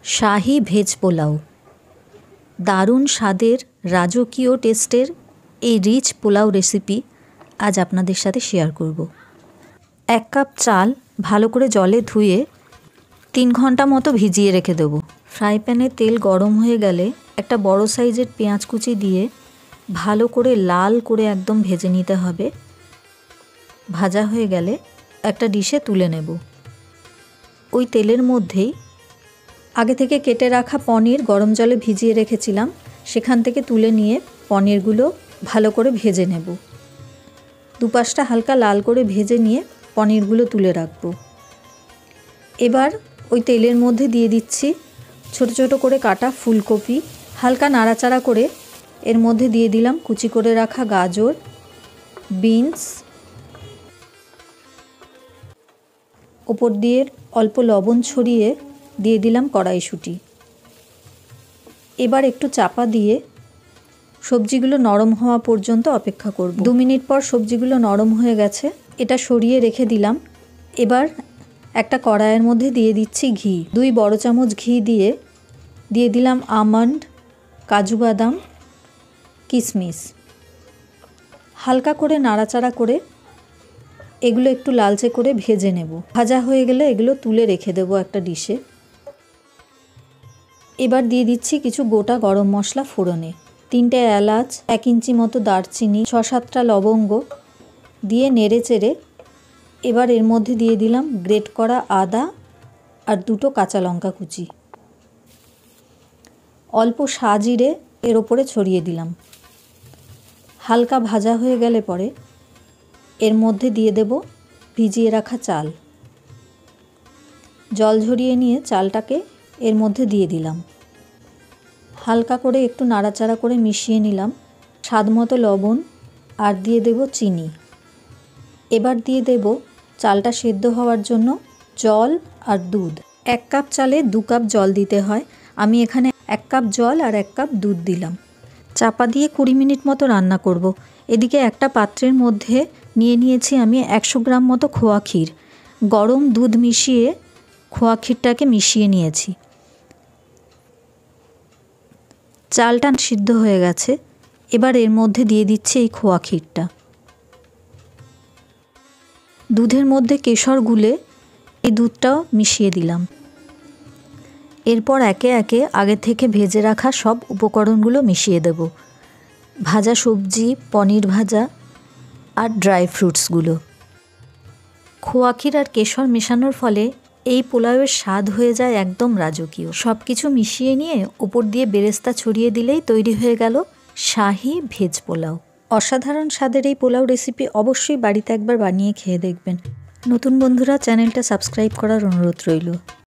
শাহি veg pulao. দারুণ স্বাদের রাজকীয় টেস্টের এই রিচ পোলাও রেসিপি আজ আপনাদের সাথে শেয়ার করব। 1 কাপ চাল ভালো করে জলে ধুয়ে 3 ঘন্টা মতো ভিজিয়ে রেখে দেবো। ফ্রাই প্যানে তেল গরম হয়ে গেলে একটা বড় সাইজের পেঁয়াজ কুচি দিয়ে ভালো করে লাল করে একদম ভেজে নিতে হবে। ভাজা হয়ে গেলে একটা ডিশে তুলে নেব। ওই তেলের মধ্যেই আগে থেকে কেটে রাখা পনির গরম জলে ভিজিয়ে রেখেছিলাম, সেখান থেকে তুলে নিয়ে পনিরগুলো ভালো করে ভেজে নেব। দুপাশটা হালকা লাল করে ভেজে নিয়ে পনিরগুলো তুলে রাখবো। এবার ওই তেলের মধ্যে দিয়ে দিচ্ছি ছোট ছোট করে কাটা ফুলকপি। হালকা নাড়াচাড়া করে এর মধ্যে দিয়ে দিলাম কুচি করে রাখা গাজর, বিনস, ওপর দিয়ে অল্প লবণ ছড়িয়ে দিয়ে দিলাম কড়াইশুঁটি। এবার একটু চাপা দিয়ে সবজিগুলো নরম হওয়া পর্যন্ত অপেক্ষা করব। 2 মিনিট পর সবজিগুলো নরম হয়ে গেছে, এটা সরিয়ে রেখে দিলাম। এবার একটা কড়াইয়ের মধ্যে দিয়ে দিচ্ছি ঘি। 2 বড় চামচ ঘি দিয়ে দিলাম আমন্ড, কাজু বাদাম, কিশমিশ। হালকা করে নাড়াচাড়া করে এগুলো একটু লালচে করে ভেজে নেব। ভাজা হয়ে গেলে এগুলো তুলে রেখে দেবো একটা ডিশে। এবার দিয়ে দিচ্ছি কিছু গোটা গরম মশলা ফোড়নে। 3টে এলাচ, 1 ইঞ্চি মতো দারচিনি, 6-7টা লবঙ্গ দিয়ে নেড়ে চেড়ে এবার এর মধ্যে দিয়ে দিলাম গ্রেট করা আদা আর 2টো কাঁচা লঙ্কা কুচি। অল্প সাজিরে এর ওপরে ছড়িয়ে দিলাম। হালকা ভাজা হয়ে গেলে পরে এর মধ্যে দিয়ে দেব ভিজিয়ে রাখা চাল। জল ঝরিয়ে নিয়ে চালটাকে এর মধ্যে দিয়ে দিলাম। হালকা করে একটু নাড়াচাড়া করে মিশিয়ে নিলাম। স্বাদ মতো লবণ আর দিয়ে দেব চিনি। এবার দিয়ে দেব চালটা সেদ্ধ হওয়ার জন্য জল আর দুধ। 1 কাপ চালে 2 কাপ জল দিতে হয়। আমি এখানে 1 কাপ জল আর 1 কাপ দুধ দিলাম। চাপা দিয়ে 20 মিনিট মতো রান্না করব। এদিকে একটা পাত্রের মধ্যে নিয়েছি আমি 100 গ্রাম মতো খোয়া ক্ষীর। গরম দুধ মিশিয়ে খোয়া ক্ষীরটাকে মিশিয়ে নিয়েছি। চালটা সিদ্ধ হয়ে গেছে, এবার এর মধ্যে দিয়ে দিচ্ছি এই খোয়া ক্ষীরটা। দুধের মধ্যে কেশর গুলে এই দুধটাও মিশিয়ে দিলাম। এরপর একে একে আগে থেকে ভেজে রাখা সব উপকরণগুলো মিশিয়ে দেব। ভাজা সবজি, পনির ভাজা আর ড্রাই ফ্রুটসগুলো। খোয়া ক্ষীর আর কেশর মেশানোর ফলে এই পোলাওয়ের স্বাদ হয়ে যায় একদম রাজকীয়। সব কিছু মিশিয়ে নিয়ে উপর দিয়ে বেরেস্তা ছড়িয়ে দিলেই তৈরি হয়ে গেল শাহি ভেজ পোলাও। অসাধারণ স্বাদের এই পোলাও রেসিপি অবশ্যই বাড়িতে একবার বানিয়ে খেয়ে দেখবেন। নতুন বন্ধুরা চ্যানেলটা সাবস্ক্রাইব করার অনুরোধ রইল।